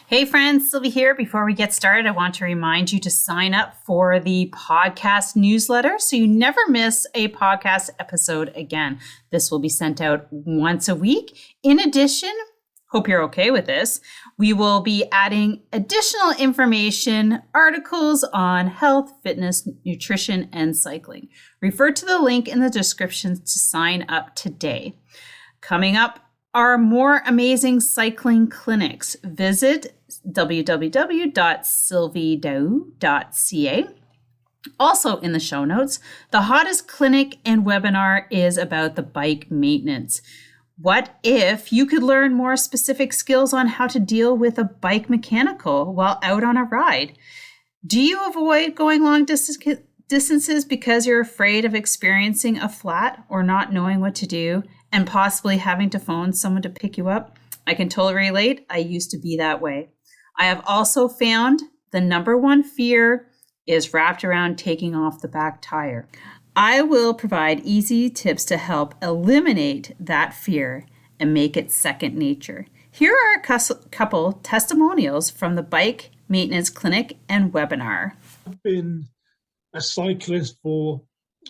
Hey friends, Sylvie here. Before we get started, I want to remind you to sign up for the podcast newsletter so you never miss a podcast episode again. This will be sent out once a week. In addition, hope you're okay with this, we will be adding additional information, articles on health, fitness, nutrition, and cycling. Refer to the link in the description to sign up today. Coming up are more amazing cycling clinics. Visit www.sylviedau.ca. Also in the show notes, the hottest clinic and webinar is about the bike maintenance. What if you could learn more specific skills on how to deal with a bike mechanical while out on a ride? Do you avoid going long distances because you're afraid of experiencing a flat or not knowing what to do and possibly having to phone someone to pick you up? I can totally relate. I used to be that way. I have also found the number one fear is wrapped around taking off the back tire. I will provide easy tips to help eliminate that fear and make it second nature. Here are a couple testimonials from the Bike Maintenance Clinic and webinar. I've been a cyclist for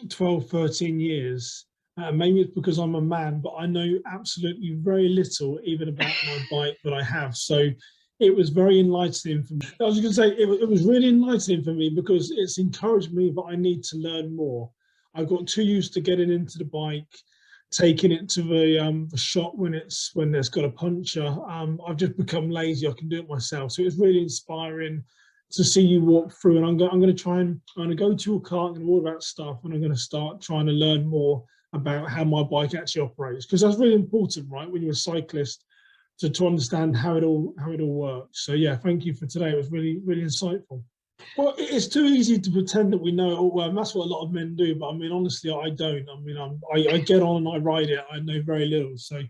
12, 13 years. Maybe it's because I'm a man, but I know absolutely very little even about my bike that I have. So it was very enlightening for me. I was going to say it was really enlightening for me because it's encouraged me that I need to learn more. I got too used to getting into the bike, taking it to the shop when it's got a puncture. I've just become lazy. I can do it myself. So it's really inspiring to see you walk through. And I'm going to go to your cart and all that stuff, and I'm going to start trying to learn more about how my bike actually operates, because that's really important, right? When you're a cyclist, to understand how it all works. So yeah, thank you for today. It was really, really insightful. Well, it's too easy to pretend that we know it all well, and that's what a lot of men do. But I mean, honestly, I don't. I mean, I get on and I ride it. I know very little. So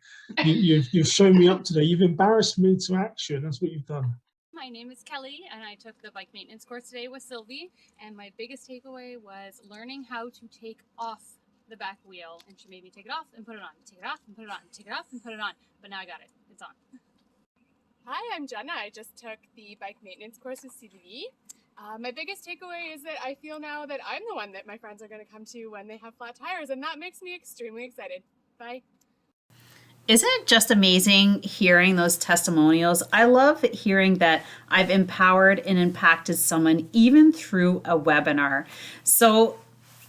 you've shown me up today. You've embarrassed me to action. That's what you've done. My name is Kelly, and I took the bike maintenance course today with Sylvie. And my biggest takeaway was learning how to take off the back wheel. And she made me take it off and put it on, take it off and put it on, take it off and put it on. But now I got it. It's on. Hi, I'm Jenna. I just took the bike maintenance course with Sylvie. My biggest takeaway is that I feel now that I'm the one that my friends are going to come to when they have flat tires, and that makes me extremely excited. Bye. Isn't it just amazing hearing those testimonials? I love hearing that I've empowered and impacted someone even through a webinar. So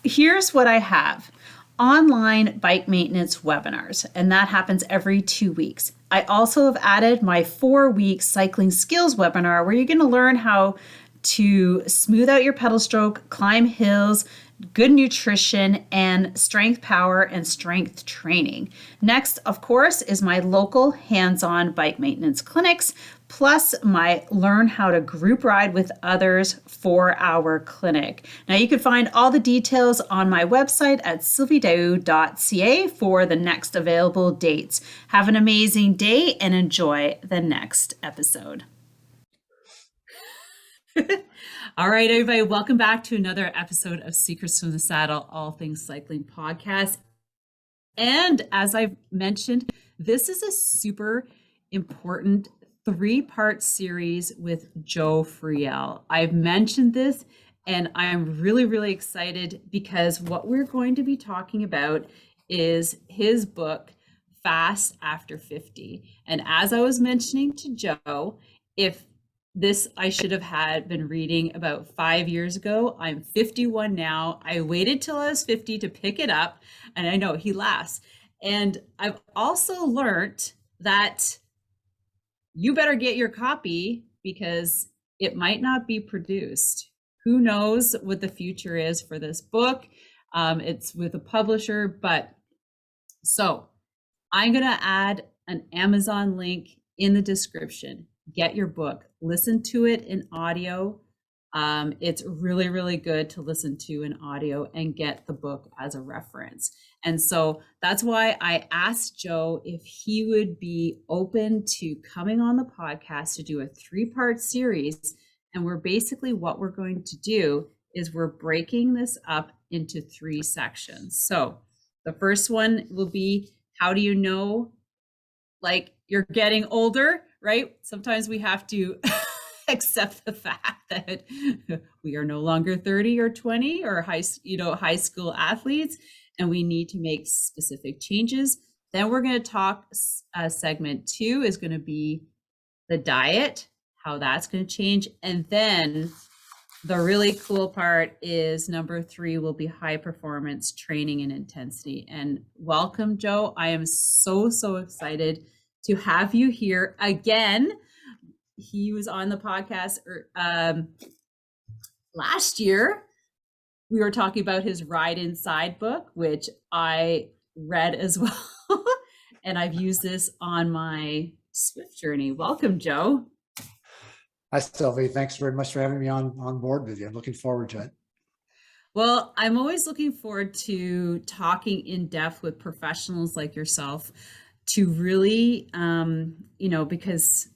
here's what I have. Online bike maintenance webinars, and that happens every 2 weeks. I also have added my 4-week cycling skills webinar where you're going to learn how to smooth out your pedal stroke, climb hills, good nutrition, and strength, power, and strength training. Next, of course, is my local hands-on bike maintenance clinics, plus my learn how to group ride with others 4-hour clinic. Now you can find all the details on my website at sylviedau.ca for the next available dates. Have an amazing day and enjoy the next episode. All right, everybody, welcome back to another episode of Secrets from the Saddle, All Things Cycling podcast. And as I've mentioned, this is a super important 3-part series with Joe Friel. I've mentioned this and I'm really, really excited because what we're going to be talking about is his book, Fast After 50. And as I was mentioning to Joe, if this I should have been reading about 5 years ago. I'm 51 now. I waited till I was 50 to pick it up. And I know he laughs. And I've also learned that you better get your copy because it might not be produced. Who knows what the future is for this book? It's with a publisher, but so I'm going to add an Amazon link in the description. Get your book, listen to it in audio. It's really, really good to listen to in audio and get the book as a reference. And so that's why I asked Joe if he would be open to coming on the podcast to do a 3-part series. And what we're going to do is we're breaking this up into 3 sections. So the first one will be, how do you know like you're getting older, right? Sometimes we have to accept the fact that we are no longer 30 or 20 or high school athletes, and we need to make specific changes. Then we're going to talk, segment 2 is going to be the diet, how that's going to change. And then the really cool part is number 3 will be high performance training and intensity. And welcome, Joe. I am so excited to have you here again. He was on the podcast last year. We were talking about his Ride Inside book, which I read as well. And I've used this on my Swift journey. Welcome, Joe. Hi, Sylvie. Thanks very much for having me on board with you. I'm looking forward to it. Well, I'm always looking forward to talking in depth with professionals like yourself to really, because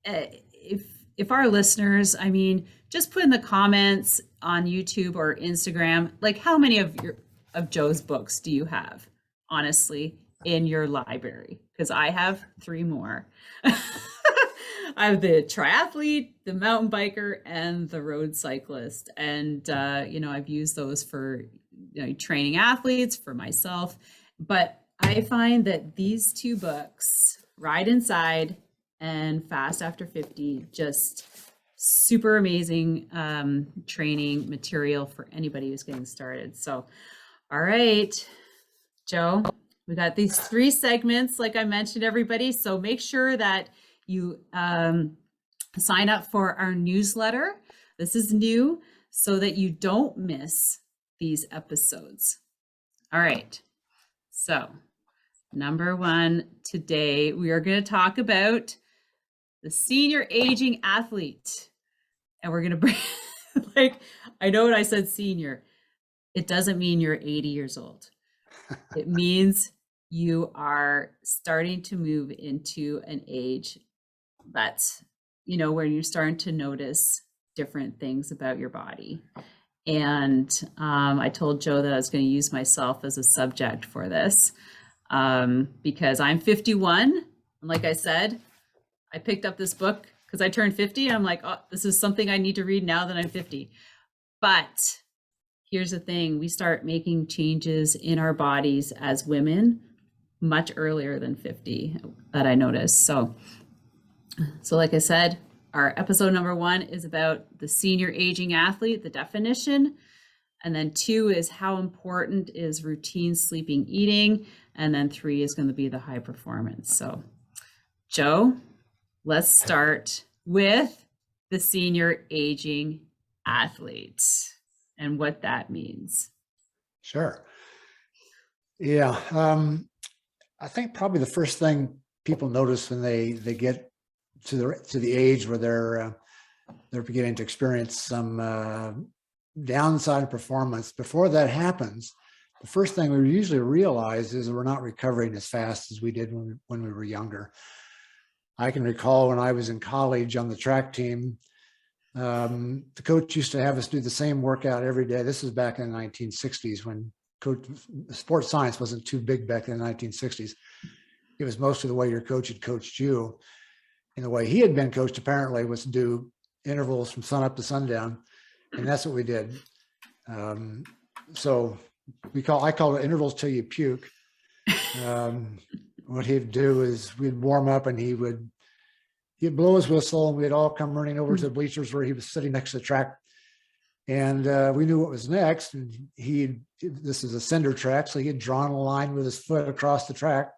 if our listeners, I mean, just put in the comments on YouTube or Instagram, like how many of Joe's books do you have, honestly, in your library? Because I have 3 more. I have the triathlete, the mountain biker, and the road cyclist. And, I've used those for training athletes, for myself. But I find that these 2 books, Ride Inside and Fast After 50, just super amazing training material for anybody who's getting started. So, all right, Joe, we got these 3 segments, like I mentioned, everybody. So make sure that you sign up for our newsletter. This is new, so that you don't miss these episodes. All right. So number 1 today, we are going to talk about the senior aging athlete. And we're going to bring, I know when I said senior, it doesn't mean you're 80 years old. It means you are starting to move into an age that's, where you're starting to notice different things about your body. And I told Joe that I was going to use myself as a subject for this because I'm 51. And like I said, I picked up this book because I turned 50. I'm like, oh, this is something I need to read now that I'm 50. But here's the thing. We start making changes in our bodies as women much earlier than 50 that I noticed. So like I said, our episode number 1 is about the senior aging athlete, the definition. And then 2 is how important is routine sleeping, eating. And then 3 is going to be the high performance. So Joe, let's start with the senior aging athlete and what that means. Sure. Yeah. I think probably the first thing people notice when they get to the age where they're beginning to experience some downside performance. Before that happens, the first thing we usually realize is we're not recovering as fast as we did when we were younger. I can recall when I was in college on the track team, the coach used to have us do the same workout every day. This is back in the 1960s when sports science wasn't too big back in the 1960s. It was mostly the way your coach had coached you. And the way he had been coached apparently was to do intervals from sunup to sundown. And that's what we did. So I call it intervals till you puke. What he'd do is we'd warm up and he'd blow his whistle and we'd all come running over to the bleachers where he was sitting next to the track. And we knew what was next. And this is a cinder track. So he had drawn a line with his foot across the track.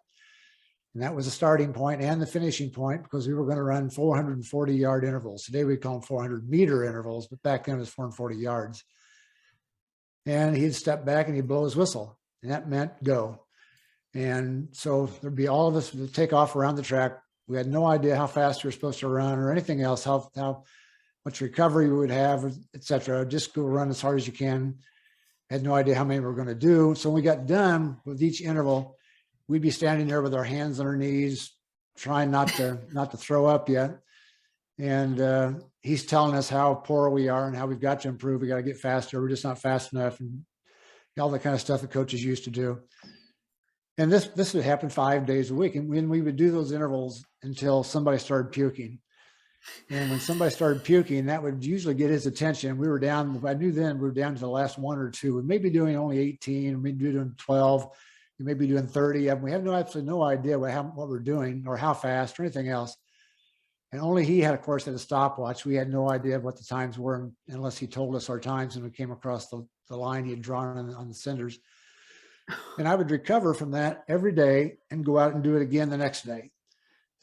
And that was the starting point and the finishing point because we were going to run 440-yard intervals. Today we call them 400-meter intervals, but back then it was 440 yards. And he'd step back and he'd blow his whistle. And that meant go. And so there'd be all of us would take off around the track. We had no idea how fast we were supposed to run or anything else, how much recovery we would have, et cetera. Just go run as hard as you can. Had no idea how many we were going to do. So when we got done with each interval, we'd be standing there with our hands on our knees, trying not to throw up yet. And he's telling us how poor we are and how we've got to improve. We got to get faster. We're just not fast enough, and all the kind of stuff that coaches used to do. And this would happen 5 days a week. And when we would do those intervals until somebody started puking. And when somebody started puking, that would usually get his attention. We were down, I knew then we were down to the last one or two. We may be doing only 18, we may be doing 12, we may be doing 30. And we have absolutely no idea what we're doing or how fast or anything else. And only he had, of course, had a stopwatch. We had no idea what the times were unless he told us our times and we came across the line he had drawn on the cinders. And I would recover from that every day and go out and do it again the next day.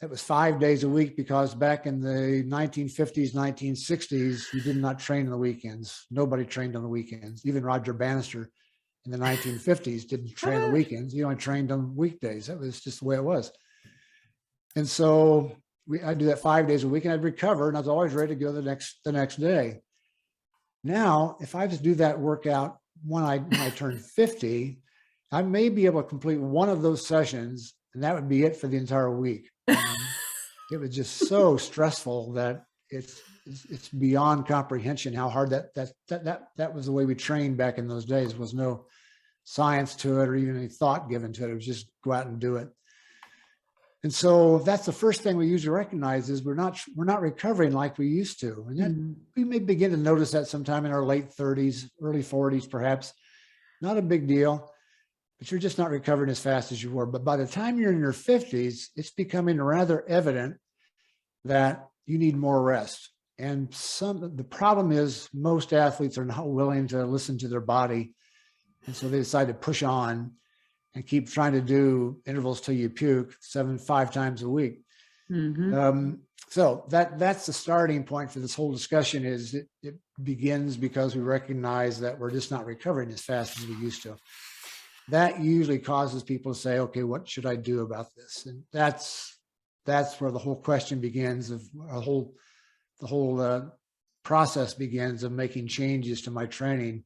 That was 5 days a week because back in the 1950s, 1960s, you did not train on the weekends. Nobody trained on the weekends. Even Roger Bannister in the 1950s didn't train on the weekends. He only trained on weekdays. That was just the way it was. And so I'd do that 5 days a week and I'd recover and I was always ready to go the next day. Now, if I just do that workout when I turn 50, I may be able to complete one of those sessions and that would be it for the entire week. It was just so stressful that it's beyond comprehension how hard that was the way we trained back in those days. There was no science to it or even any thought given to it. It was just go out and do it. And so that's the first thing we usually recognize is we're not recovering like we used to. And then we may begin to notice that sometime in our late 30s, early 40s, perhaps. Not a big deal, but you're just not recovering as fast as you were. But by the time you're in your 50s, it's becoming rather evident that you need more rest. And the problem is most athletes are not willing to listen to their body. And so they decide to push on and keep trying to do intervals till you puke 5 times a week. So that's the starting point for this whole discussion is it begins because we recognize that we're just not recovering as fast as we used to. That usually causes people to say, okay, what should I do about this? And that's where the whole question begins of the whole process begins of making changes to my training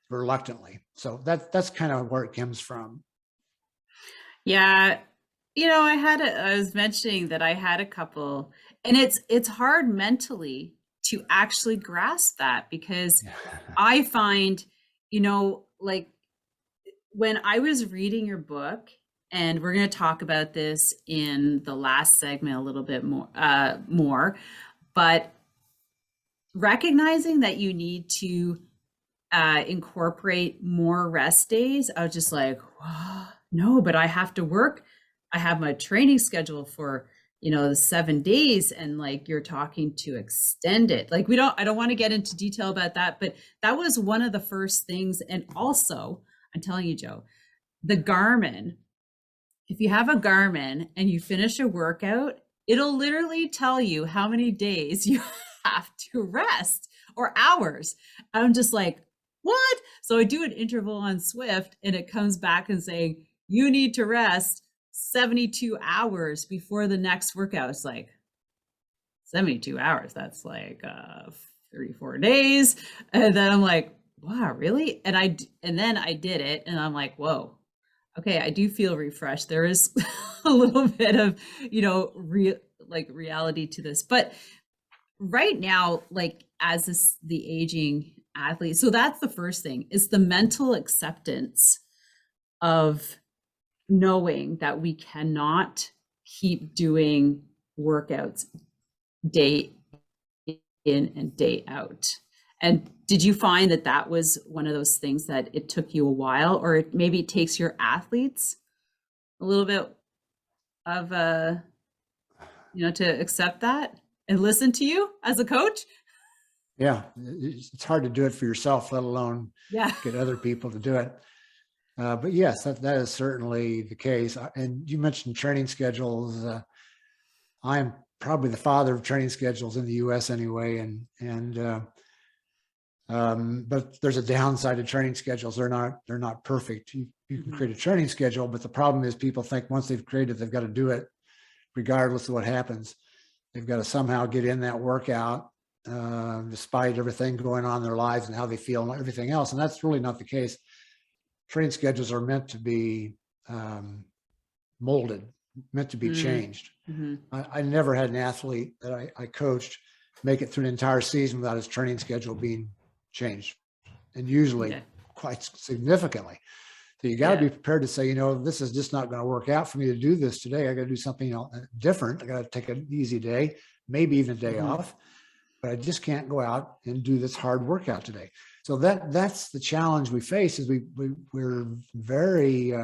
reluctantly. So that's kind of where it comes from. Yeah. I was mentioning that I had a couple, and it's hard mentally to actually grasp that because I find, like when I was reading your book, and we're going to talk about this in the last segment a little bit more, but recognizing that you need to incorporate more rest days, I was just like, wow, no, but I have to work. I have my training schedule for, the 7 days, and like you're talking to extend it. Like I don't want to get into detail about that, but that was one of the first things. And also, I'm telling you, Joe, the Garmin, if you have a Garmin and you finish a workout, it'll literally tell you how many days you have to rest or hours. I'm just like, what? So I do an interval on Swift and it comes back and saying, you need to rest 72 hours before the next workout. It's like 72 hours. That's like 34 days. And then I'm like, wow, really? And then I did it and I'm like, whoa, okay, I do feel refreshed. There is a little bit of, reality to this. But right now, like as the aging athlete, so that's the first thing is the mental acceptance of knowing that we cannot keep doing workouts day in and day out. And did you find that was one of those things that it took you a while, or maybe it takes your athletes a little bit of to accept that and listen to you as a coach? Yeah, it's hard to do it for yourself, let alone get other people to do it. But yes, that is certainly the case. And you mentioned training schedules. I'm probably the father of training schedules in the U.S. anyway, but there's a downside to training schedules. They're not perfect. You can create a training schedule, but the problem is people think once they've created, they've got to do it regardless of what happens. They've got to somehow get in that workout despite everything going on in their lives and how they feel and everything else. And that's really not the case. Training schedules are meant to be molded, meant to be changed. I never had an athlete that I coached make it through an entire season without his training schedule being changed, and usually quite significantly. So you got to be prepared to say, this is just not going to work out for me to do this today. I got to do something different. I got to take an easy day, maybe even a day off, but I just can't go out and do this hard workout today. So that's the challenge we face. Is we're very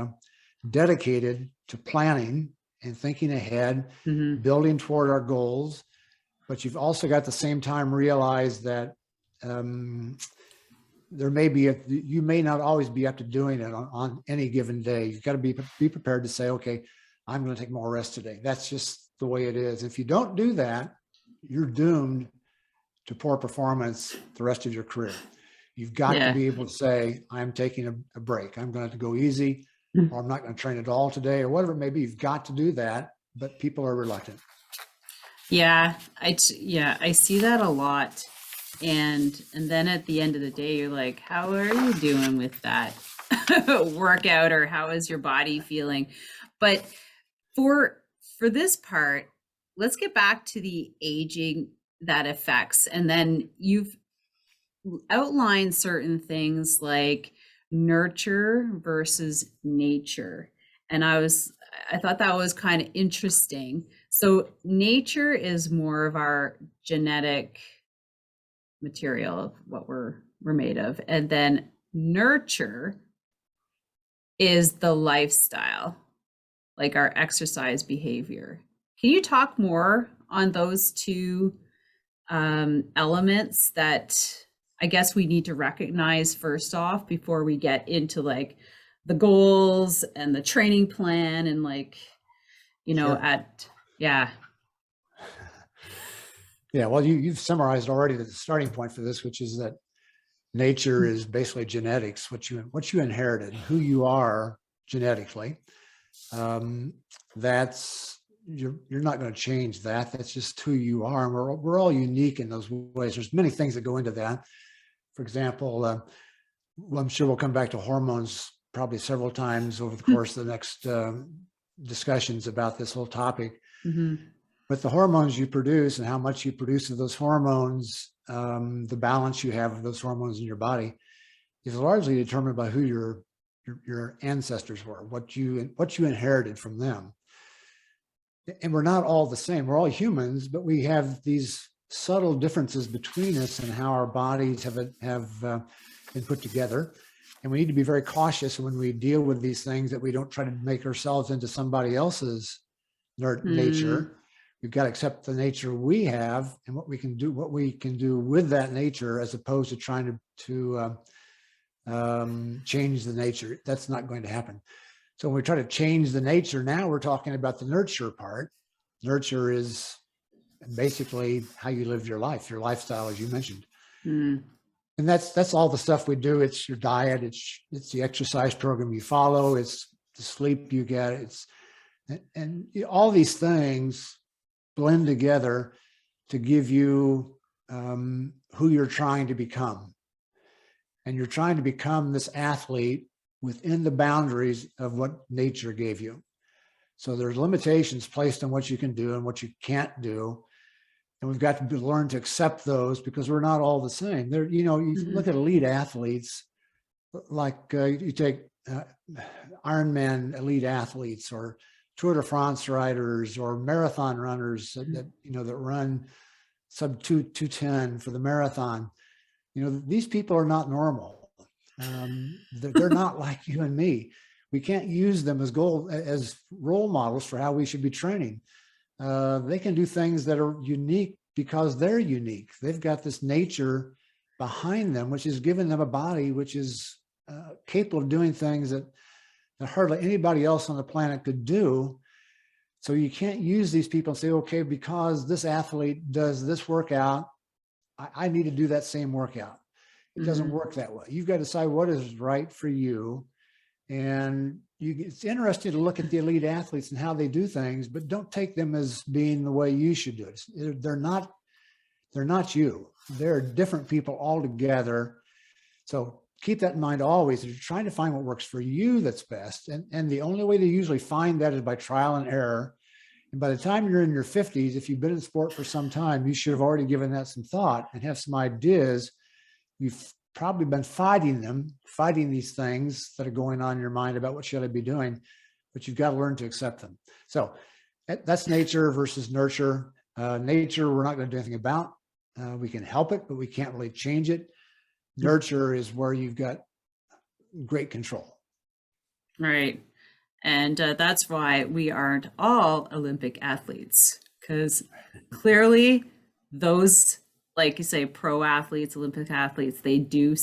dedicated to planning and thinking ahead, building toward our goals. But you've also got at the same time realize that there may be you may not always be up to doing it on any given day. You've got to be prepared to say, okay, I'm going to take more rest today. That's just the way it is. If you don't do that, you're doomed to poor performance the rest of your career. You've got to be able to say, I'm taking a break. I'm going to go easy, or I'm not going to train at all today, or whatever it may be. You've got to do that, but people are reluctant. Yeah, I see that a lot. And then at the end of the day, you're like, how are you doing with that workout, or how is your body feeling? But for this part, let's get back to the aging that affects. And then you've outlined certain things like nurture versus nature. And I thought that was kind of interesting. So nature is more of our genetic material of what we're made of, and then nurture is the lifestyle, like our exercise behavior. Can you talk more on those two elements that I guess we need to recognize first off before we get into like the goals and the training plan and like, Sure. Yeah, well, you've summarized already the starting point for this, which is that nature is basically genetics, what you inherited, who you are genetically. That's you're not going to change that. That's just who you are, and we're all unique in those ways. There's many things that go into that. For example, well, I'm sure we'll come back to hormones probably several times over the course of the next discussions about this whole topic. But the hormones you produce and how much you produce of those hormones, the balance you have of those hormones in your body is largely determined by who your ancestors were, what you inherited from them. And we're not all the same. We're all humans, but we have these subtle differences between us and how our bodies have been put together. And we need to be very cautious when we deal with these things that we don't try to make ourselves into somebody else's nature. We've got to accept the nature we have and what we can do with that nature, as opposed to trying to change the nature. That's not going to happen. So when we try to change the nature, now we're talking about the nurture part. Nurture is basically how you live your life, your lifestyle, as you mentioned. And that's all the stuff we do. It's your diet. It's the exercise program you follow. It's the sleep you get. And all these things blend together to give you who you're trying to become. And you're trying to become this athlete within the boundaries of what nature gave you. So there's limitations placed on what you can do and what you can't do. And we've got to learn to accept those, because we're not all the same. You look at elite athletes, like you take Ironman elite athletes, or Tour de France riders, or marathon runners that run sub 2:10 for the marathon. These people are not normal. They're not like you and me. We can't use them as role models for how we should be training. They can do things that are unique because they're unique. They've got this nature behind them, which has given them a body which is capable of doing things that hardly anybody else on the planet could do. So you can't use these people and say, okay, because this athlete does this workout, I need to do that same workout. It doesn't work that way. You've got to decide what is right for you. And it's interesting to look at the elite athletes and how they do things, but don't take them as being the way you should do it. They're not you. They're different people altogether. So keep that in mind always. You're trying to find what works for you that's best. And the only way to usually find that is by trial and error. And by the time you're in your 50s, if you've been in sport for some time, you should have already given that some thought and have some ideas. You've probably been fighting these things that are going on in your mind about what should I be doing, but you've got to learn to accept them. So that's nature versus nurture. Nature, we're not going to do anything about. We can help it, but we can't really change it. Nurture is where you've got great control. Right. And that's why we aren't all Olympic athletes, because clearly those, like you say, pro athletes, Olympic athletes, they do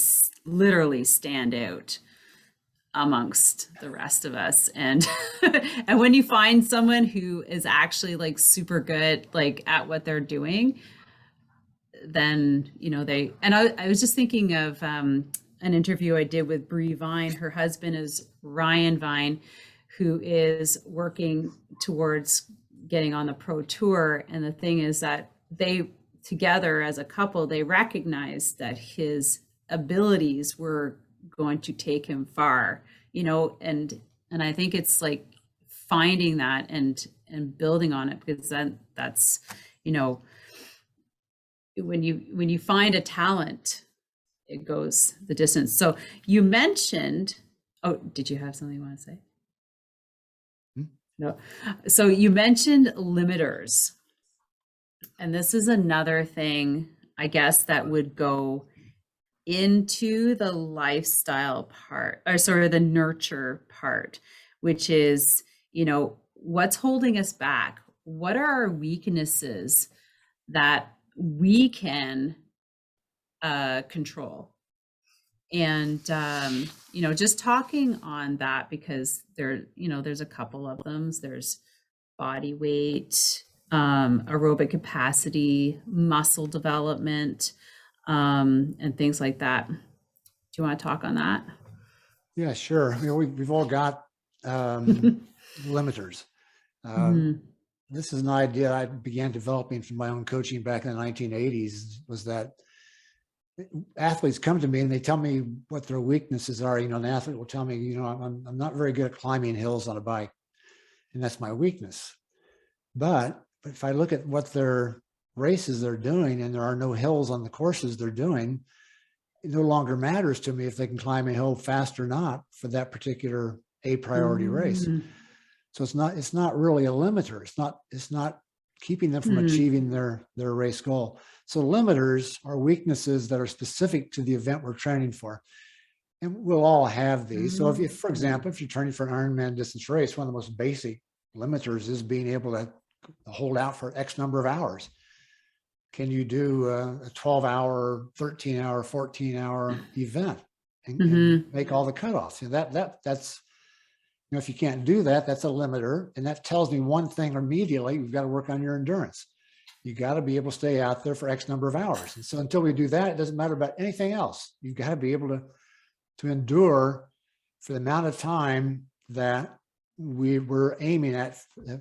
literally stand out amongst the rest of us. And and when you find someone who is actually like super good, like at what they're doing, then, you know, I was just thinking of an interview I did with Bree Vine. Her husband is Ryan Vine, who is working towards getting on the pro tour. And the thing is that they together as a couple, they recognized that his abilities were going to take him far, you know, and I think it's like finding that and building on it, because that's, you know, when you find a talent, it goes the distance. So you mentioned, oh, did you have something you want to say? No. So you mentioned limiters. And this is another thing, I guess, that would go into the lifestyle part, or sort of the nurture part, which is, you know, what's holding us back? What are our weaknesses that we can control? And, you know, just talking on that, because there's a couple of them. There's body weight, aerobic capacity, muscle development, and things like that. Do you want to talk on that? Yeah, sure. You know, we've all got limiters. This is an idea I began developing from my own coaching back in the 1980s, was that athletes come to me and they tell me what their weaknesses are. You know, an athlete will tell me, you know, I'm not very good at climbing hills on a bike, and that's my weakness. But if I look at what their races they're doing, and there are no hills on the courses they're doing, it no longer matters to me if they can climb a hill fast or not for that particular a priority race. So it's not really a limiter. It's not keeping them from achieving their race goal. So limiters are weaknesses that are specific to the event we're training for. And we'll all have these. So if for example, if you're training for an Ironman distance race, one of the most basic limiters is being able to hold out for X number of hours. Can you do a 12-hour, 13-hour, 14-hour event and make all the cutoffs? You know, that's, you know, if you can't do that, that's a limiter. And that tells me one thing immediately: you've got to work on your endurance. You got to be able to stay out there for X number of hours. And so until we do that, it doesn't matter about anything else. You've got to be able to endure for the amount of time that we were aiming at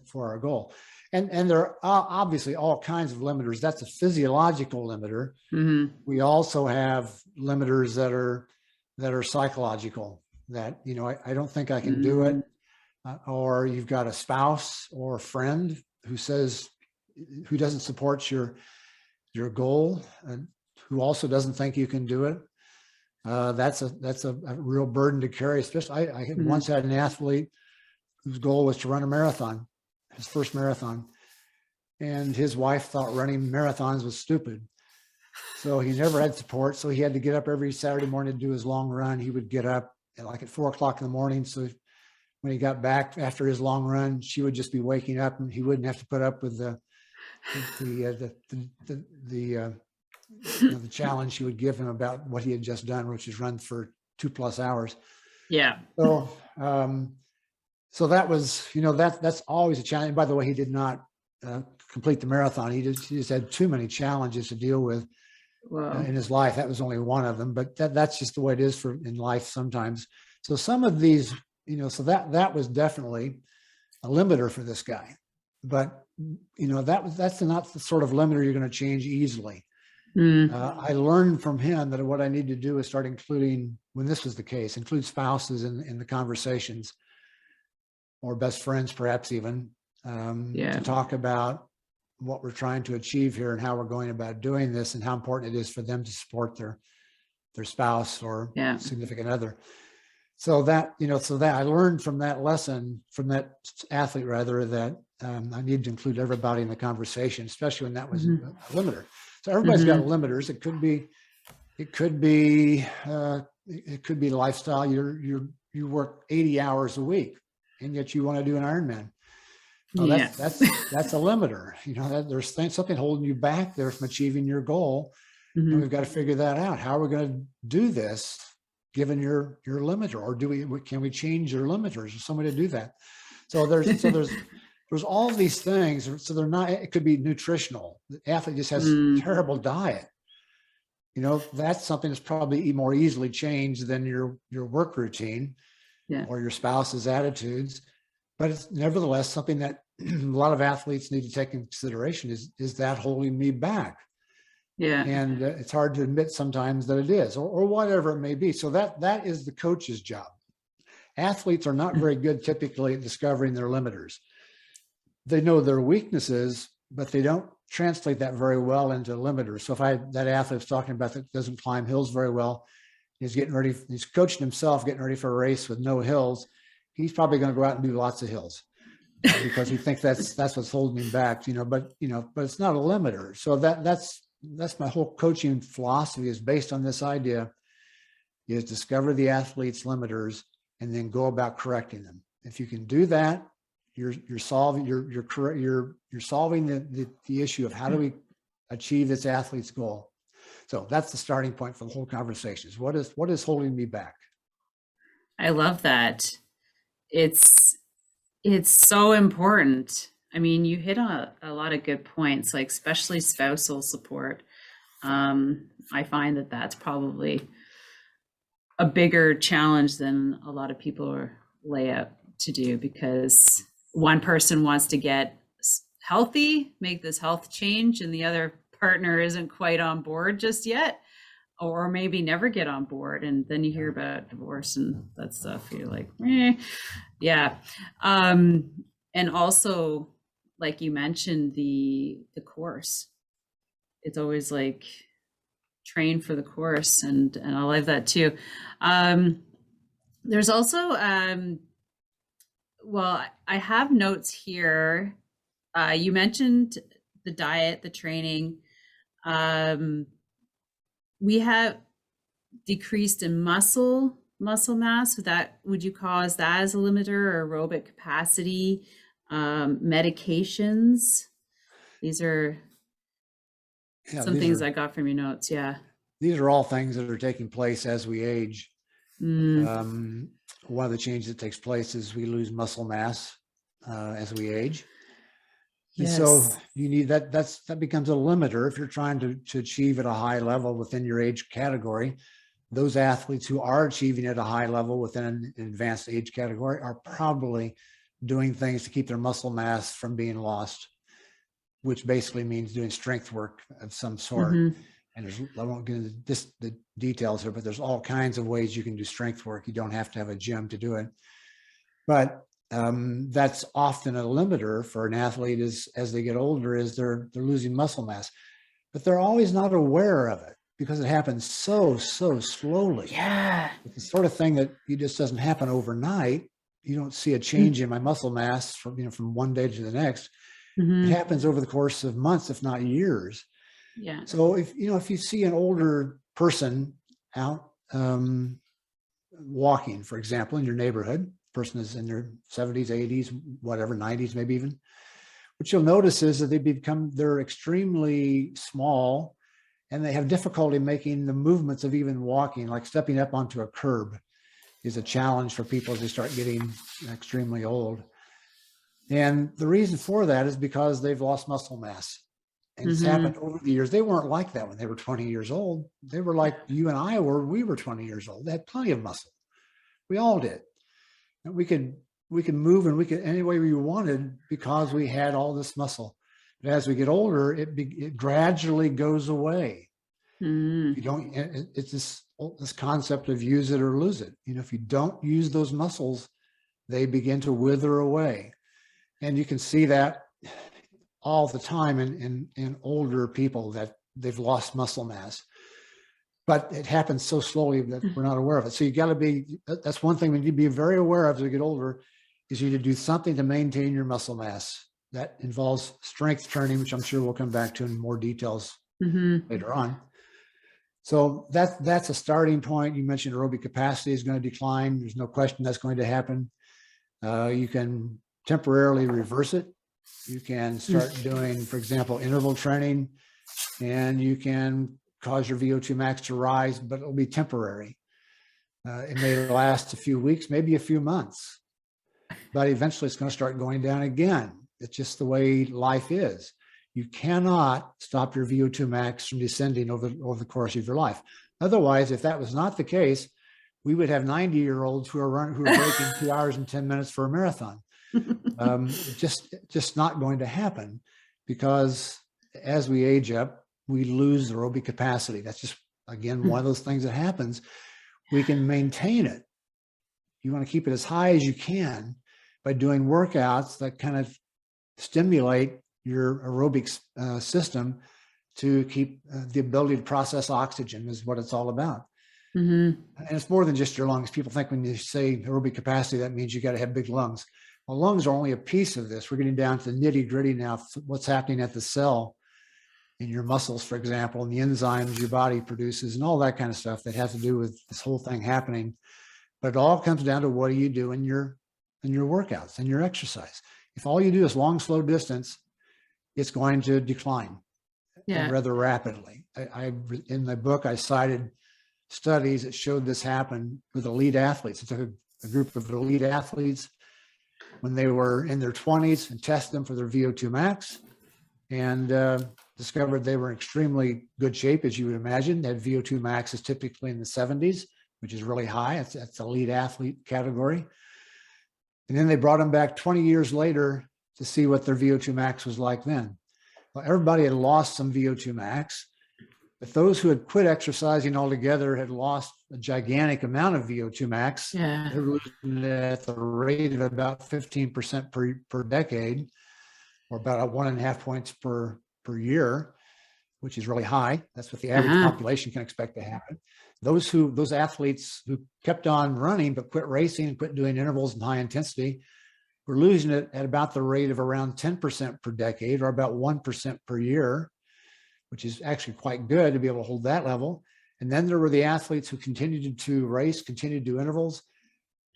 for our goal. And there are obviously all kinds of limiters. That's a physiological limiter. We also have limiters that are psychological, that, you know, I don't think I can do it. Or you've got a spouse or a friend who doesn't support your goal, and who also doesn't think you can do it. That's a real burden to carry. Especially, I once had an athlete whose goal was to run a marathon, his first marathon, and his wife thought running marathons was stupid. So he never had support. So he had to get up every Saturday morning to do his long run. He would get up at 4 o'clock in the morning. So when he got back after his long run, she would just be waking up, and he wouldn't have to put up with the challenge she would give him about what he had just done, which is run for 2+ hours. Yeah. So that was, you know, that's always a challenge. And by the way, he did not complete the marathon. He just had too many challenges to deal with in his life. That was only one of them, but that's just the way it is in life sometimes. So some of these, you know, so that was definitely a limiter for this guy. But, you know, that's not the sort of limiter you're going to change easily. I learned from him that what I need to do is start including, when this was the case, include spouses in the conversations, or best friends, perhaps even, to talk about what we're trying to achieve here and how we're going about doing this, and how important it is for them to support their their spouse or Yeah. significant other. So that, so that I learned from that lesson, from that athlete rather, that I need to include everybody in the conversation, especially when that was a limiter. So everybody's got limiters. It could be lifestyle. You work 80 hours a week, and yet you want to do an Ironman. Well, that's a limiter. That there's something holding you back there from achieving your goal, and we've got to figure that out. How are we going to do this, given your limiter, or can we change your limiters? Is some way to do that? So there's all these things. So they're not. It could be nutritional. The athlete just has terrible diet. That's something that's probably more easily changed than your work routine or your spouse's attitudes. But it's nevertheless something that a lot of athletes need to take into consideration is that holding me back? Yeah. And it's hard to admit sometimes that it is, or whatever it may be. So that is the coach's job. Athletes are not very good typically at discovering their limiters. They know their weaknesses, but they don't translate that very well into limiters. So if that athlete was talking about that doesn't climb hills very well, he's coaching himself, getting ready for a race with no hills, he's probably going to go out and do lots of hills because he thinks that's what's holding him back, but it's not a limiter. So that's my whole coaching philosophy is based on this idea, is discover the athlete's limiters and then go about correcting them. If you can do that, you're solving the issue of how do we achieve this athlete's goal. So that's the starting point for the whole conversation. Is what is holding me back? I love that. It's so important. I mean, you hit on a lot of good points, like especially spousal support. I find that that's probably a bigger challenge than a lot of people lay out to do, because one person wants to get healthy, make this health change, and the other partner isn't quite on board just yet, or maybe never get on board. And then you hear about divorce and that stuff. You're like, yeah. And also, like you mentioned, the course. It's always like train for the course, and I love that too. There's also, well, I have notes here. You mentioned the diet, the training. We have decreased in muscle mass. Would you cause that as a limiter, or aerobic capacity? Medications. These are some things I got from your notes. Yeah. These are all things that are taking place as we age. One of the changes that takes place is we lose muscle mass as we age. Yes. And so you need that becomes a limiter if you're trying to achieve at a high level within your age category. Those athletes who are achieving at a high level within an advanced age category are probably doing things to keep their muscle mass from being lost, which basically means doing strength work of some sort. And I won't get into the details here, but there's all kinds of ways you can do strength work. You don't have to have a gym to do it. But that's often a limiter for an athlete as they get older, is they're losing muscle mass. But they're always not aware of it because it happens so slowly. Yeah. It's the sort of thing that just doesn't happen overnight. You don't see a change in my muscle mass from one day to the next. It happens over the course of months, if not years. Yeah. So if you see an older person out walking, for example, in your neighborhood, person is in their 70s, 80s, whatever, 90s, maybe even, what you'll notice is that they're extremely small, and they have difficulty making the movements of even walking, like stepping up onto a curb is a challenge for people as they start getting extremely old. And the reason for that is because they've lost muscle mass. And it's happened over the years. They weren't like that when they were 20 years old. They were like you and I were. We were 20 years old. They had plenty of muscle. We all did. And we could move and we could any way we wanted because we had all this muscle. But as we get older, it gradually goes away. You don't. It's this concept of use it or lose it. If you don't use those muscles, they begin to wither away, and you can see that all the time in older people that they've lost muscle mass. but it happens so slowly that we're not aware of it. So you got to be, that's one thing we need to be very aware of as we get older, is you need to do something to maintain your muscle mass. That involves strength training, which I'm sure we'll come back to in more details later on. So that's a starting point. You mentioned aerobic capacity is going to decline. There's no question that's going to happen. You can temporarily reverse it. You can start doing, for example, interval training, and you can cause your VO2 max to rise, but it'll be temporary. It may last a few weeks, maybe a few months, but eventually it's going to start going down again. It's just the way life is. You cannot stop your VO2 max from descending over the course of your life. Otherwise, if that was not the case, we would have 90-year-olds who are breaking 2 hours and 10 minutes for a marathon. Just not going to happen, because as we age up, we lose aerobic capacity. That's just, again, one of those things that happens. We can maintain it. You want to keep it as high as you can by doing workouts that kind of stimulate your aerobic system to keep the ability to process oxygen, is what it's all about. And it's more than just your lungs. People think when you say aerobic capacity, that means you got to have big lungs. Well, lungs are only a piece of this. We're getting down to the nitty gritty now, what's happening at the cell in your muscles, for example, and the enzymes your body produces and all that kind of stuff that has to do with this whole thing happening. But it all comes down to what do you do in your workouts and your exercise. If all you do is long, slow distance, it's going to decline rather rapidly. In the book, I cited studies that showed this happen with elite athletes. It took a group of elite athletes when they were in their 20s and tested them for their VO2 max, and discovered they were in extremely good shape, as you would imagine. That VO2 max is typically in the 70s, which is really high. That's elite athlete category. And then they brought them back 20 years later to see what their VO2 max was like then. Well, everybody had lost some VO2 max, but those who had quit exercising altogether had lost a gigantic amount of VO2 max. They were losing it at the rate of about 15% per decade, or about 1.5 points per year, which is really high. That's what the average population can expect to happen. Those athletes who kept on running but quit racing and quit doing intervals and high intensity were losing it at about the rate of around 10% per decade, or about 1% per year, which is actually quite good to be able to hold that level. And then there were the athletes who continued to race, continued to do intervals,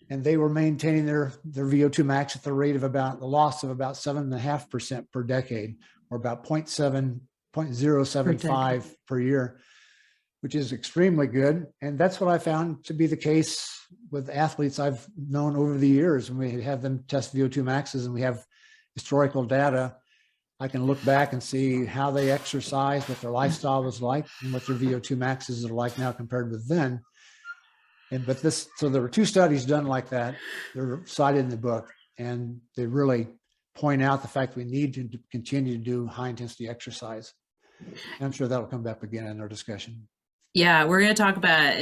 and they were maintaining their VO2 max at the rate of about the loss of about 7.5% per decade, or about 0.075 per year, which is extremely good. And that's what I found to be the case with athletes I've known over the years. When we have them test VO2 maxes and we have historical data, I can look back and see how they exercised, what their lifestyle was like, and what their VO2 maxes are like now compared with then. So there were 2 studies done like that. They're cited in the book, and they really point out the fact we need to continue to do high intensity exercise. And I'm sure that'll come back again in our discussion. Yeah, we're going to talk about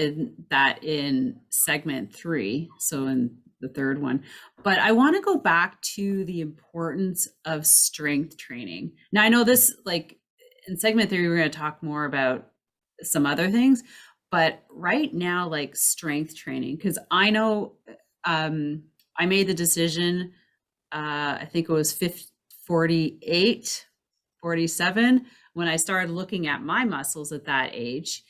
that in segment 3, so in the third one. But I want to go back to the importance of strength training. Now, I know this, like in segment 3, we're going to talk more about some other things, but right now, like strength training, because I know I made the decision, I think it was 48, 47, when I started looking at my muscles at that age.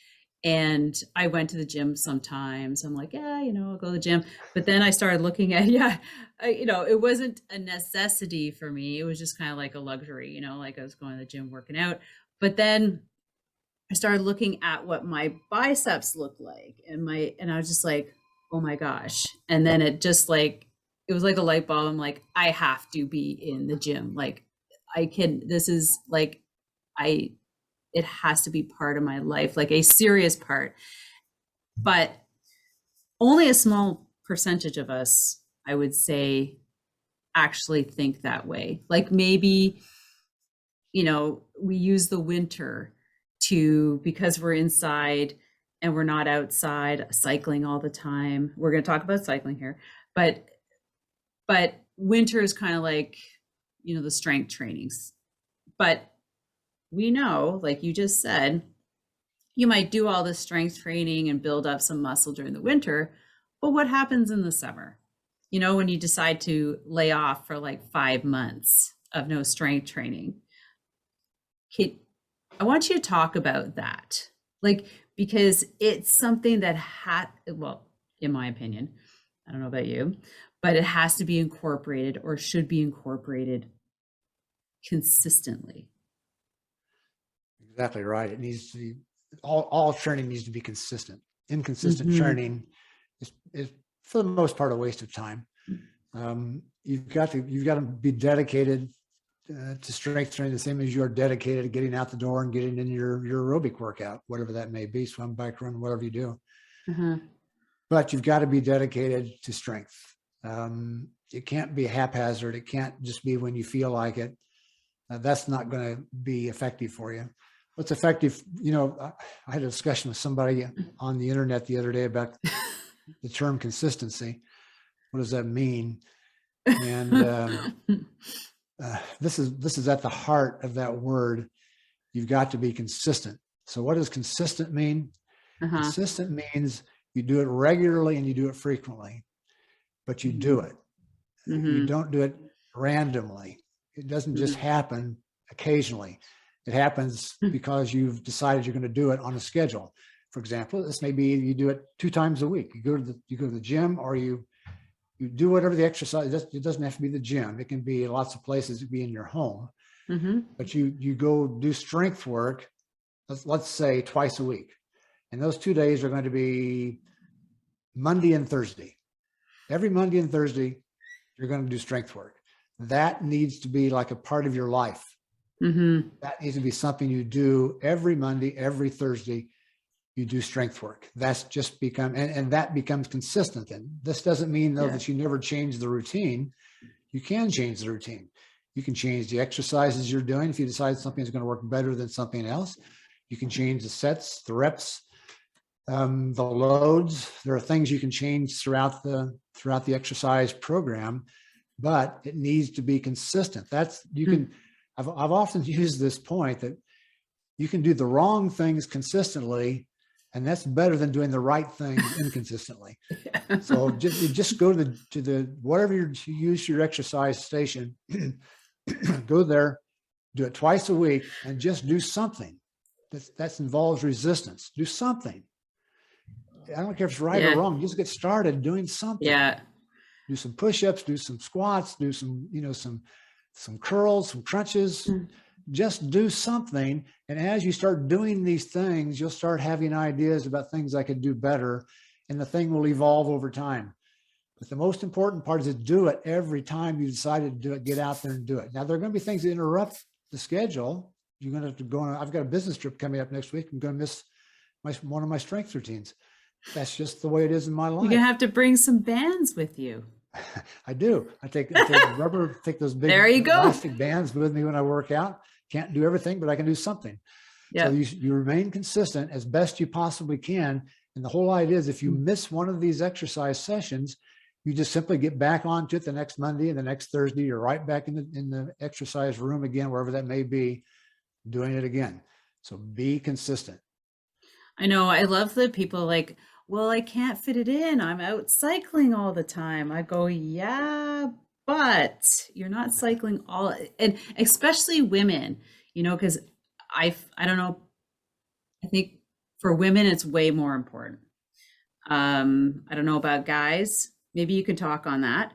And I went to the gym sometimes. I'm like, yeah, I'll go to the gym. But then I started looking at, it wasn't a necessity for me. It was just kind of like a luxury, like I was going to the gym, working out. But then I started looking at what my biceps looked like, and I was just like, oh my gosh. And then it was like a light bulb. I'm like, I have to be in the gym. Like it has to be part of my life, like a serious part. But only a small percentage of us, I would say, actually think that way. Like maybe, we use the winter because we're inside and we're not outside cycling all the time. We're going to talk about cycling here, but winter is kind of like, the strength trainings. But we know, like you just said, you might do all this strength training and build up some muscle during the winter, but what happens in the summer? You know, when you decide to lay off for like 5 months of no strength training. I want you to talk about that, like, because it's something that well, in my opinion, I don't know about you, but it has to be incorporated or should be incorporated consistently. Exactly right. It needs to be, all training needs to be consistent. Inconsistent Mhm. training is for the most part a waste of time. You've got to be dedicated to strength training the same as you are dedicated to getting out the door and getting in your aerobic workout, whatever that may be, swim, bike, run, whatever you do. Uh-huh. But you've got to be dedicated to strength. It can't be haphazard. It can't just be when you feel like it. That's not going to be effective for you. What's effective, I had a discussion with somebody on the internet the other day about the term consistency. What does that mean? And this is at the heart of that word. You've got to be consistent. So what does consistent mean? Uh-huh. Consistent means you do it regularly and you do it frequently, but you do it. You don't do it randomly. It doesn't just happen occasionally. It happens because you've decided you're going to do it on a schedule. For example, this may be you do it 2 times a week. You go to the gym, or you do whatever the exercise. It doesn't have to be the gym. It can be lots of places. It can be in your home. But you go do strength work, let's say twice a week. And those 2 days are going to be Monday and Thursday. Every Monday and Thursday, you're going to do strength work. That needs to be like a part of your life. That needs to be something you do every Monday, every Thursday. You do strength work. That's just and that becomes consistent. And this doesn't mean though that you never change the routine. You can change the routine. You can change the exercises you're doing. If you decide something is going to work better than something else, you can change the sets, the reps, the loads. There are things you can change throughout the exercise program, but it needs to be consistent. I've often used this point that you can do the wrong things consistently, and that's better than doing the right things inconsistently. So just go to the whatever you use your exercise station, go there, do it twice a week, and just do something that involves resistance. Do something. I don't care if it's right or wrong. Just get started doing something. Yeah. Do some push-ups, do some squats, do some some curls, some crunches. Just do something. And as you start doing these things, you'll start having ideas about things I could do better, and the thing will evolve over time. But the most important part is to do it every time you decide to do it. Get out there and do it. Now, there are going to be things that interrupt the schedule. You're going to have to go on. I've got a business trip coming up next week. I'm going to miss one of my strength routines. That's just the way it is in my life. You're gonna have to bring some bands with you. I do. I take those big elastic bands with me when I work out. Can't do everything, but I can do something. So you remain consistent as best you possibly can. And the whole idea is if you miss one of these exercise sessions, you just simply get back onto it the next Monday and the next Thursday. You're right back in the exercise room again, wherever that may be, doing it again. So be consistent. I know. I love the people like, well, I can't fit it in. I'm out cycling all the time. I go, yeah, but you're not cycling and especially women, because I don't know. I think for women, it's way more important. I don't know about guys. Maybe you can talk on that.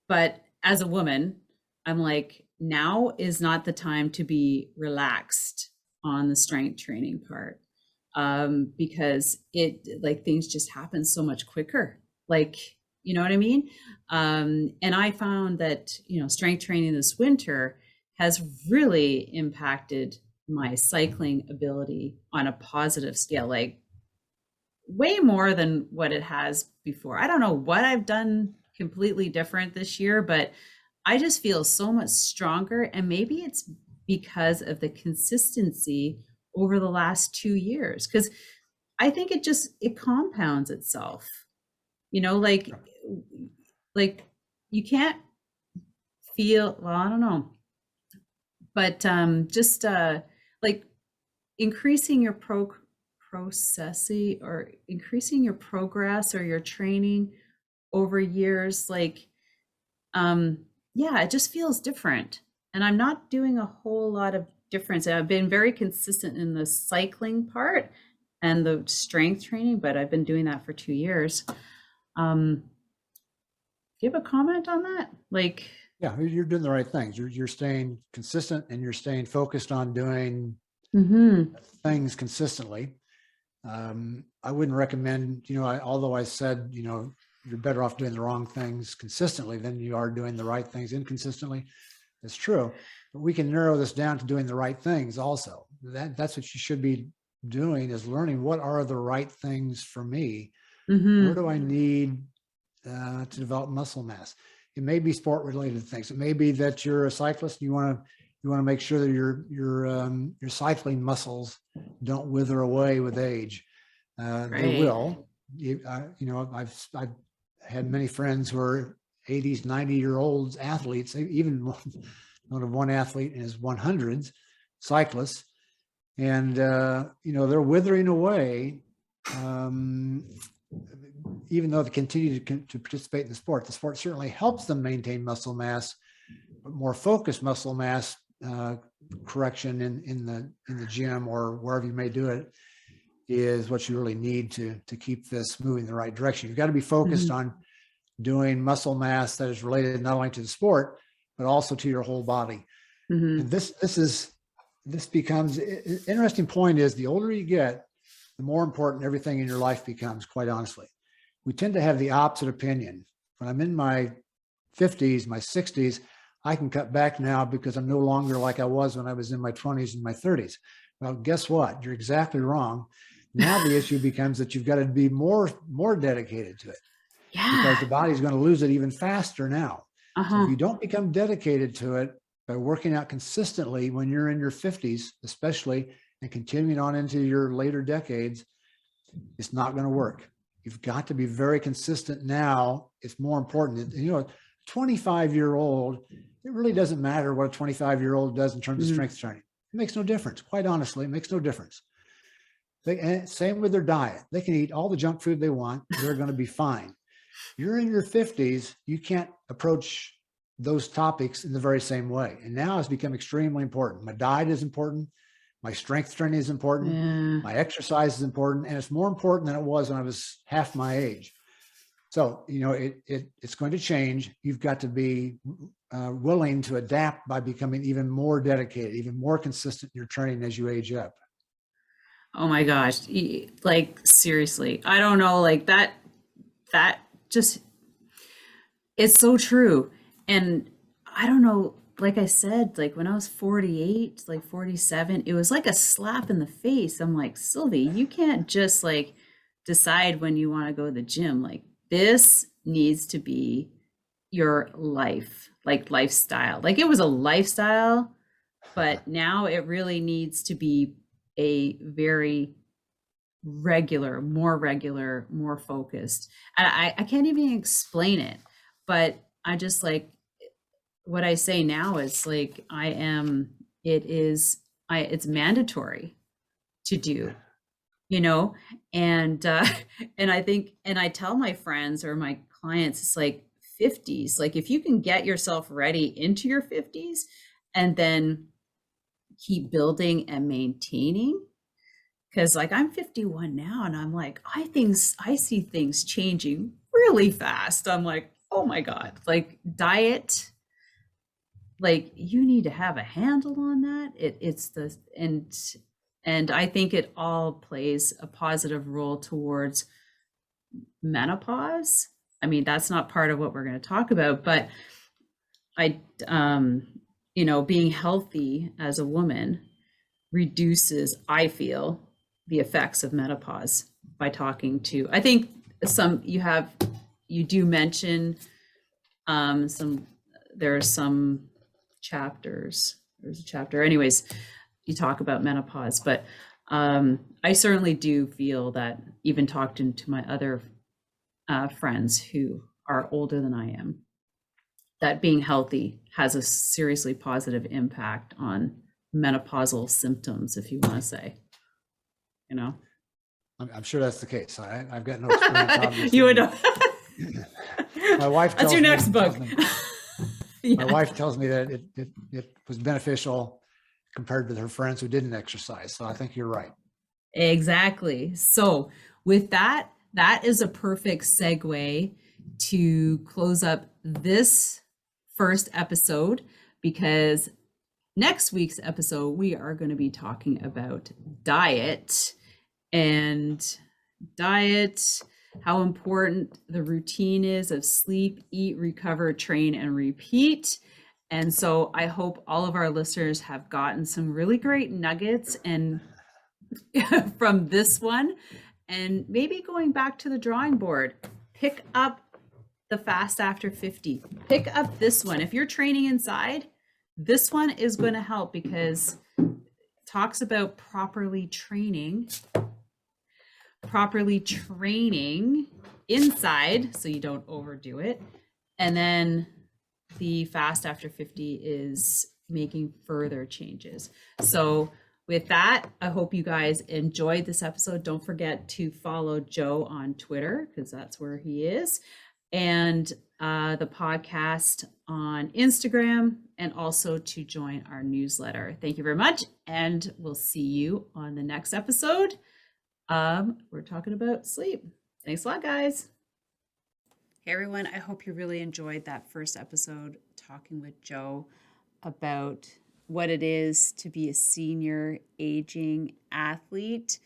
But as a woman, I'm like, now is not the time to be relaxed on the strength training part. Because things just happen so much quicker, you know what I mean? And I found that, strength training this winter has really impacted my cycling ability on a positive scale, like way more than what it has before. I don't know what I've done completely different this year, but I just feel so much stronger. And maybe it's because of the consistency over the last 2 years, because I think it compounds itself, like you can't feel, well, I don't know, but just like increasing your processing or increasing your progress or your training over years, like, yeah, it just feels different. And I'm not doing a whole lot of difference. I've been very consistent in the cycling part and the strength training, but I've been doing that for 2 years. Do you have a comment on that? Like, Yeah, you're doing the right things. You're staying consistent and you're staying focused on doing things consistently. I wouldn't recommend, although I said, you're better off doing the wrong things consistently than you are doing the right things inconsistently. It's true, but we can narrow this down to doing the right things also. That's what you should be doing, is learning what are the right things for me. Where do I need to develop muscle mass? It may be sport related things. It may be that you're a cyclist. You want to make sure that your cycling muscles don't wither away with age. They will. I've had many friends who are 80s, 90-year-olds athletes. Even one athlete in his 100s, cyclists, and they're withering away. Even though they continue to participate in the sport certainly helps them maintain muscle mass, but more focused muscle mass correction in the gym or wherever you may do it is what you really need to keep this moving in the right direction. You've got to be focused on doing muscle mass that is related not only to the sport, but also to your whole body. And this becomes an interesting point. Is the older you get, the more important everything in your life becomes, quite honestly. We tend to have the opposite opinion. When I'm in my 50s, my 60s, I can cut back now because I'm no longer like I was when I was in my 20s and my 30s. Well, guess what? You're exactly wrong. Now the issue becomes that you've got to be more dedicated to it. yeah, Because the body's going to lose it even faster now. So if you don't become dedicated to it by working out consistently when you're in your 50s, especially, and continuing on into your later decades, it's not going to work. You've got to be very consistent now. It's more important. 25-year-old, it really doesn't matter what a 25-year-old does in terms of strength training. It makes no difference. Quite honestly, it makes no difference. Same with their diet. They can eat all the junk food they want. They're going to be fine. You're in your 50s, you can't approach those topics in the very same way. And now it's become extremely important. My diet is important. My strength training is important. My exercise is important. And it's more important than it was when I was half my age. So, it's going to change. You've got to be willing to adapt by becoming even more dedicated, even more consistent in your training as you age up. Oh my gosh. Like, seriously, I don't know, like that just, it's so true. And I don't know, like I said, like when I was 48, like 47, it was like a slap in the face. I'm like, Sylvie, you can't just like decide when you want to go to the gym. Like, this needs to be your life, like lifestyle. Like, it was a lifestyle, but now it really needs to be a very regular, more focused. And I can't even explain it, but I just like, what I say now is like, it's mandatory to do, and I think, and I tell my friends or my clients, it's like 50s, like if you can get yourself ready into your 50s and then keep building and maintaining, because like I'm 51 now and I'm like, I see things changing really fast. I'm like, oh my God, like diet, like you need to have a handle on that. And I think it all plays a positive role towards menopause. I mean, that's not part of what we're going to talk about, but being healthy as a woman reduces, I feel, the effects of menopause by talking to, I think you do mention there's some chapters, there's a chapter, anyways, you talk about menopause, but I certainly do feel that, even talking to my other friends who are older than I am, that being healthy has a seriously positive impact on menopausal symptoms, if you want to say, I'm sure that's the case. I've got no experience. Obviously. You would know. My wife That's tells your me- next book. My wife tells me that it was beneficial compared to her friends who didn't exercise. So I think you're right. Exactly. So with that is a perfect segue to close up this first episode, because next week's episode, we are going to be talking about diet, how important the routine is of sleep, eat, recover, train, and repeat. And so I hope all of our listeners have gotten some really great nuggets and from this one, and maybe going back to the drawing board, pick up the Fast After 50. Pick up this one. If you're training inside, this one is going to help, because it talks about properly training inside so you don't overdo it. And then the Fast After 50 is making further changes. So with that, I hope you guys enjoyed this episode. Don't forget to follow Joe on Twitter, because that's where he is, and the podcast on Instagram, and also to join our newsletter. Thank you very much, and we'll see you on the next episode. We're talking about sleep. Thanks a lot, guys. Hey, everyone. I hope you really enjoyed that first episode talking with Joe about what it is to be a senior aging athlete.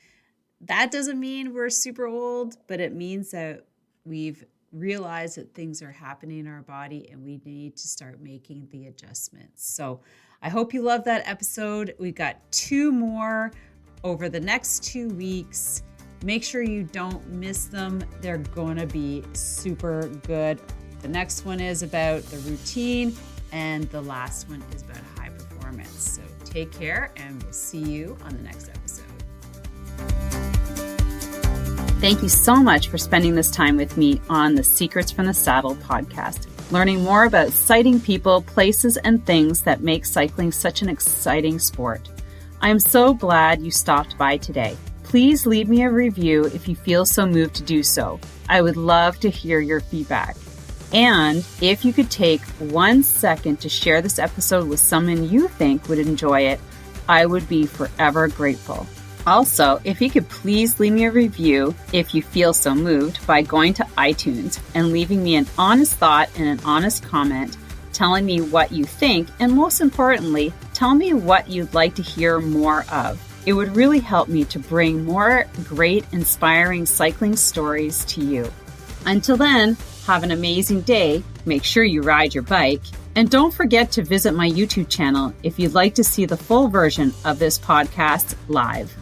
That doesn't mean we're super old, but it means that we've realized that things are happening in our body and we need to start making the adjustments. So I hope you love that episode. We've got 2 more over the next 2 weeks. Make sure you don't miss them. They're going to be super good. The next one is about the routine, and the last one is about high performance. So take care, and we'll see you on the next episode. Thank you so much for spending this time with me on the Secrets from the Saddle podcast, learning more about exciting people, places, and things that make cycling such an exciting sport. I am so glad you stopped by today. Please leave me a review if you feel so moved to do so. I would love to hear your feedback. And if you could take 1 second to share this episode with someone you think would enjoy it, I would be forever grateful. Also, if you could please leave me a review if you feel so moved by going to iTunes and leaving me an honest thought and an honest comment, telling me what you think, and most importantly, tell me what you'd like to hear more of. It would really help me to bring more great, inspiring cycling stories to you. Until then, have an amazing day, make sure you ride your bike, and don't forget to visit my YouTube channel if you'd like to see the full version of this podcast live.